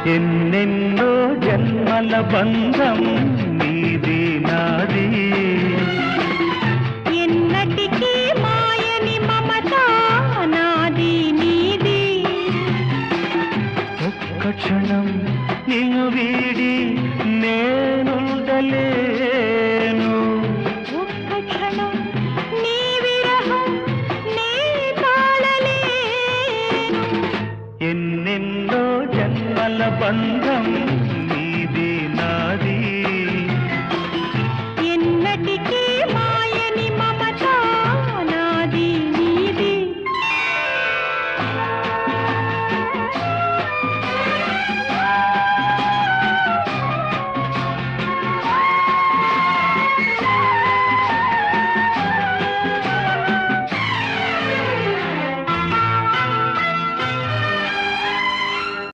ఎన్నెన్నో జన్మల బంధం నీది నాది ఎన్నటికీ మాయని మమత నాది నీది ఒక్క క్షణం నిన్ను వీడి నేనుండలేను ఒక్క క్షణం నీ విరహం నే తాళలేను ఎన్నెన్నో జన్మల బంధం